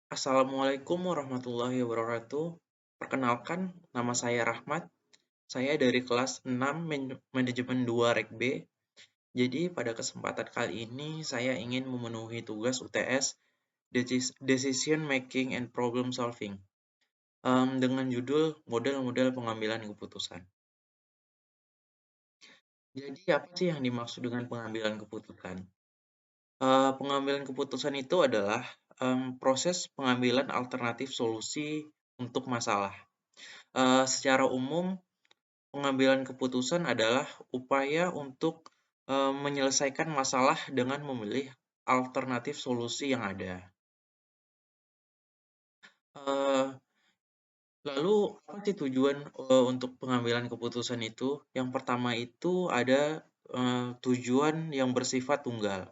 Assalamualaikum warahmatullahi wabarakatuh. Perkenalkan, nama saya Rahmat. Saya dari kelas 6 Manajemen 2 Rek B. Jadi pada kesempatan kali ini saya ingin memenuhi tugas UTS Decision Making and Problem Solving dengan judul model-model pengambilan keputusan. Jadi apa sih yang dimaksud dengan pengambilan keputusan? Pengambilan keputusan itu adalah proses pengambilan alternatif solusi untuk masalah. Secara umum, pengambilan keputusan adalah upaya untuk menyelesaikan masalah dengan memilih alternatif solusi yang ada. Eee, Lalu apa sih tujuan untuk pengambilan keputusan itu? Yang pertama itu ada tujuan yang bersifat tunggal.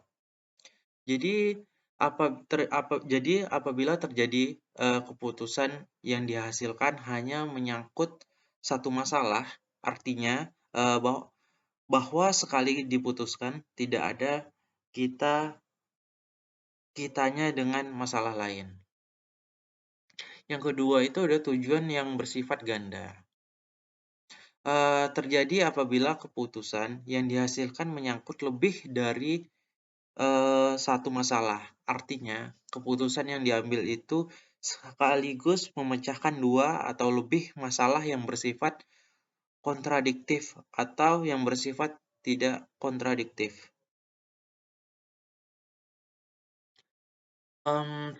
Jadi apabila terjadi keputusan yang dihasilkan hanya menyangkut satu masalah, artinya bahwa sekali diputuskan tidak ada kitanya dengan masalah lain. Yang kedua itu ada tujuan yang bersifat ganda. Terjadi apabila keputusan yang dihasilkan menyangkut lebih dari satu masalah. Artinya, keputusan yang diambil itu sekaligus memecahkan dua atau lebih masalah yang bersifat kontradiktif atau yang bersifat tidak kontradiktif.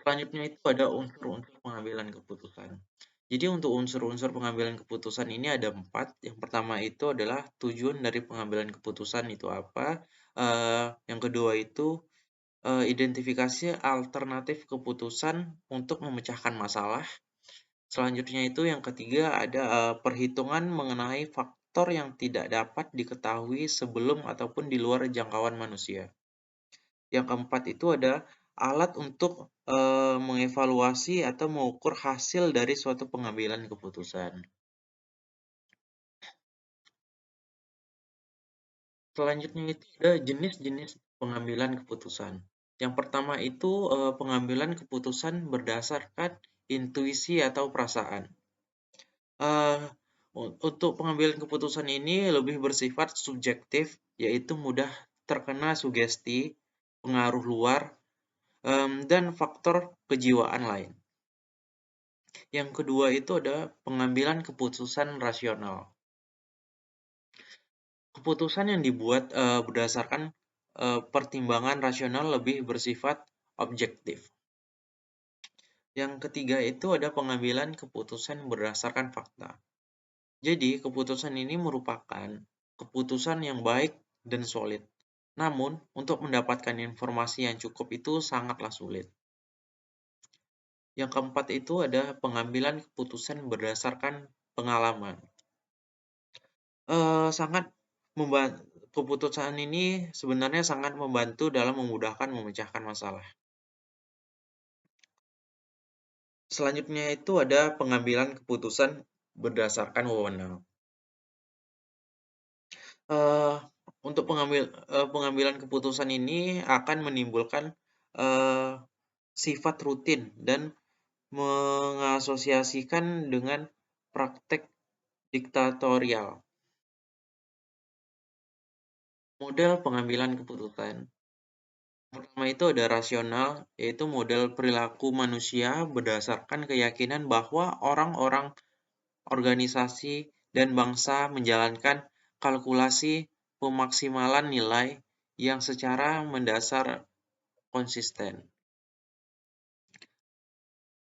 Selanjutnya itu ada unsur-unsur pengambilan keputusan. Jadi untuk unsur-unsur pengambilan keputusan ini ada 4. Yang pertama itu adalah tujuan dari pengambilan keputusan itu apa. Yang kedua itu identifikasi alternatif keputusan untuk memecahkan masalah. Selanjutnya itu yang ketiga ada perhitungan mengenai faktor yang tidak dapat diketahui sebelum ataupun di luar jangkauan manusia. Yang keempat itu ada alat untuk mengevaluasi atau mengukur hasil dari suatu pengambilan keputusan. Selanjutnya itu ada jenis-jenis pengambilan keputusan. Yang pertama itu pengambilan keputusan berdasarkan intuisi atau perasaan. Eee, untuk pengambilan keputusan ini lebih bersifat subjektif, yaitu mudah terkena sugesti, pengaruh luar, dan faktor kejiwaan lain. Yang kedua itu ada pengambilan keputusan rasional. Keputusan yang dibuat berdasarkan pertimbangan rasional lebih bersifat objektif. Yang ketiga itu ada pengambilan keputusan berdasarkan fakta. Jadi, keputusan ini merupakan keputusan yang baik dan solid. Namun, untuk mendapatkan informasi yang cukup itu sangatlah sulit. Yang keempat itu ada pengambilan keputusan berdasarkan pengalaman. Sangat keputusan ini sebenarnya sangat membantu dalam memudahkan memecahkan masalah. Selanjutnya itu ada pengambilan keputusan berdasarkan wewenang. Eee, untuk pengambilan keputusan ini akan menimbulkan eee, sifat rutin dan mengasosiasikan dengan praktek diktatorial. Model pengambilan keputusan. Pertama itu ada rasional, yaitu model perilaku manusia berdasarkan keyakinan bahwa orang-orang, organisasi, dan bangsa menjalankan kalkulasi pemaksimalan nilai yang secara mendasar konsisten.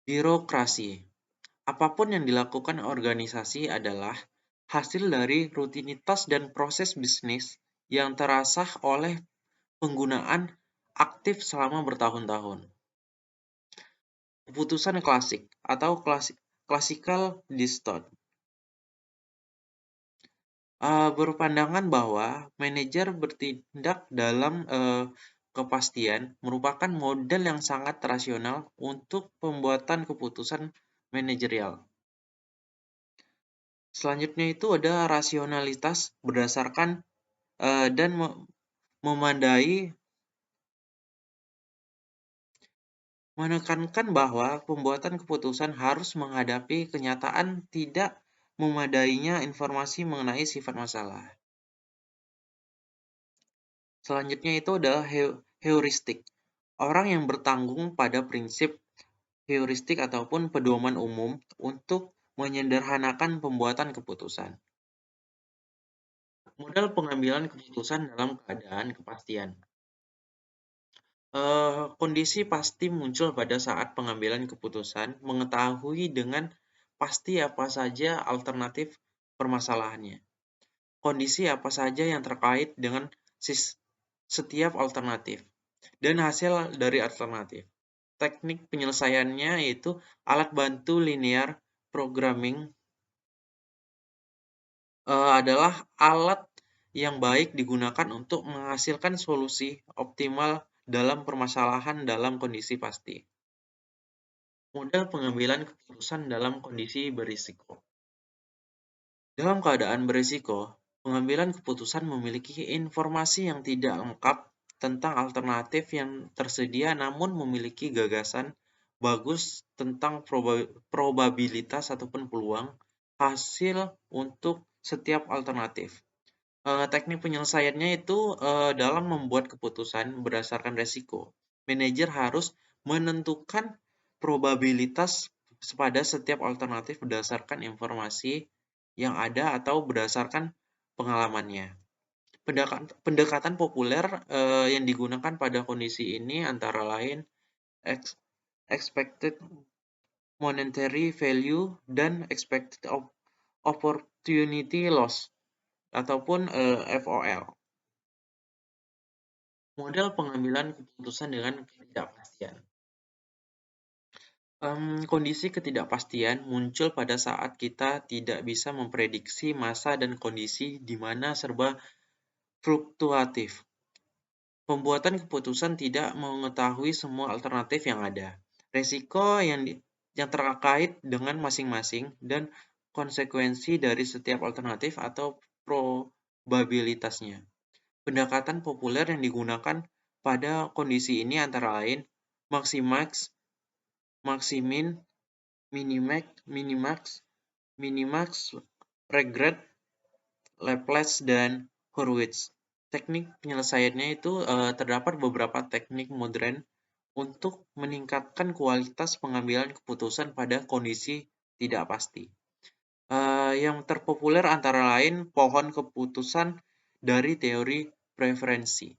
Birokrasi. Apapun yang dilakukan organisasi adalah hasil dari rutinitas dan proses bisnis yang terasah oleh penggunaan aktif selama bertahun-tahun. Keputusan klasik atau classical distortion berpandangan bahwa manajer bertindak dalam kepastian merupakan model yang sangat rasional untuk pembuatan keputusan manajerial. Selanjutnya itu ada rasionalitas berdasarkan dan memadai menekankan bahwa pembuatan keputusan harus menghadapi kenyataan tidak memadainya informasi mengenai sifat masalah. Selanjutnya itu adalah heuristik. Orang yang bertanggung pada prinsip heuristik ataupun pedoman umum untuk menyederhanakan pembuatan keputusan. Modal pengambilan keputusan dalam keadaan kepastian. Kondisi pasti muncul pada saat pengambilan keputusan, mengetahui dengan pasti apa saja alternatif permasalahannya. Kondisi apa saja yang terkait dengan setiap alternatif, dan hasil dari alternatif. Teknik penyelesaiannya yaitu alat bantu linear programming adalah alat yang baik digunakan untuk menghasilkan solusi optimal dalam permasalahan dalam kondisi pasti. Model pengambilan keputusan dalam kondisi berisiko. Dalam keadaan berisiko, pengambilan keputusan memiliki informasi yang tidak lengkap tentang alternatif yang tersedia namun memiliki gagasan bagus tentang probabilitas ataupun peluang hasil untuk setiap alternatif. Teknik penyelesaiannya itu dalam membuat keputusan berdasarkan resiko. Manajer harus menentukan probabilitas pada setiap alternatif berdasarkan informasi yang ada atau berdasarkan pengalamannya. Pendekatan populer yang digunakan pada kondisi ini antara lain expected monetary value dan expected opportunity loss ataupun FOL. Model pengambilan keputusan dengan ketidakpastian. Kondisi ketidakpastian muncul pada saat kita tidak bisa memprediksi masa dan kondisi di mana serba fluktuatif. Pembuatan keputusan tidak mengetahui semua alternatif yang ada, resiko yang terkait dengan masing-masing, dan konsekuensi dari setiap alternatif atau probabilitasnya. Pendekatan populer yang digunakan pada kondisi ini antara lain maximax, maximin, minimax, minimax, minimax, regret, Laplace, dan Hurwitz. Teknik penyelesaiannya itu terdapat beberapa teknik modern untuk meningkatkan kualitas pengambilan keputusan pada kondisi tidak pasti. Yang terpopuler antara lain pohon keputusan dari teori preferensi.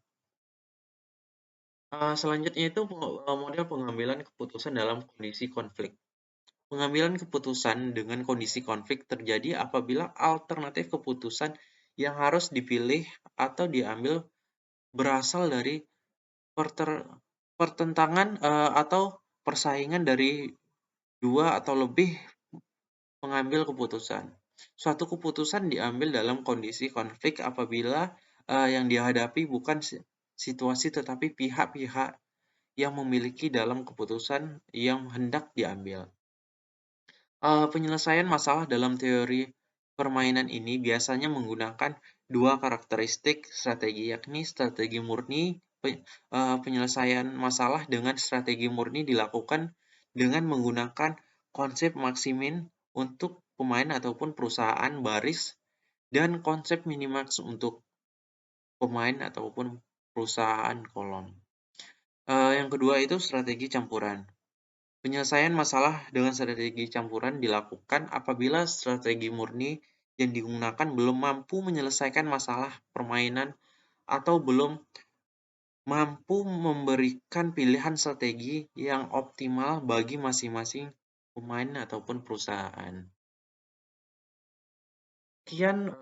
Selanjutnya itu model pengambilan keputusan dalam kondisi konflik. Pengambilan keputusan dengan kondisi konflik terjadi apabila alternatif keputusan yang harus dipilih atau diambil berasal dari pertentangan atau persaingan dari dua atau lebih pengambil keputusan. Suatu keputusan diambil dalam kondisi konflik apabila yang dihadapi bukan situasi tetapi pihak-pihak yang memiliki dalam keputusan yang hendak diambil. Penyelesaian masalah dalam teori permainan ini biasanya menggunakan dua karakteristik strategi, yakni strategi murni. Penyelesaian masalah dengan strategi murni dilakukan dengan menggunakan konsep maksimin untuk pemain ataupun perusahaan baris dan konsep minimax untuk pemain ataupun perusahaan kolom. Yang kedua itu strategi campuran. Penyelesaian masalah dengan strategi campuran dilakukan apabila strategi murni yang digunakan belum mampu menyelesaikan masalah permainan atau belum mampu memberikan pilihan strategi yang optimal bagi masing-masing pemain ataupun perusahaan. Sekian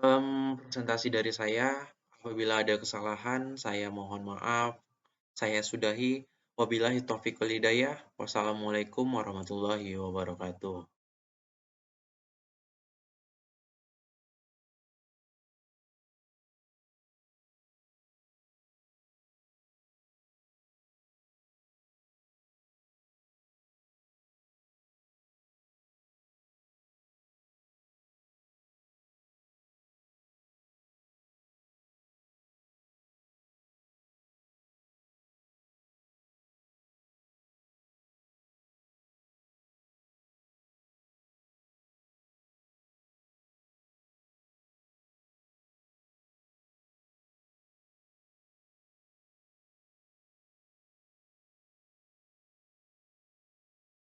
presentasi dari saya. Apabila ada kesalahan, saya mohon maaf. Saya sudahi. Wabillahi taufiq wal hidayah. Wassalamualaikum warahmatullahi wabarakatuh.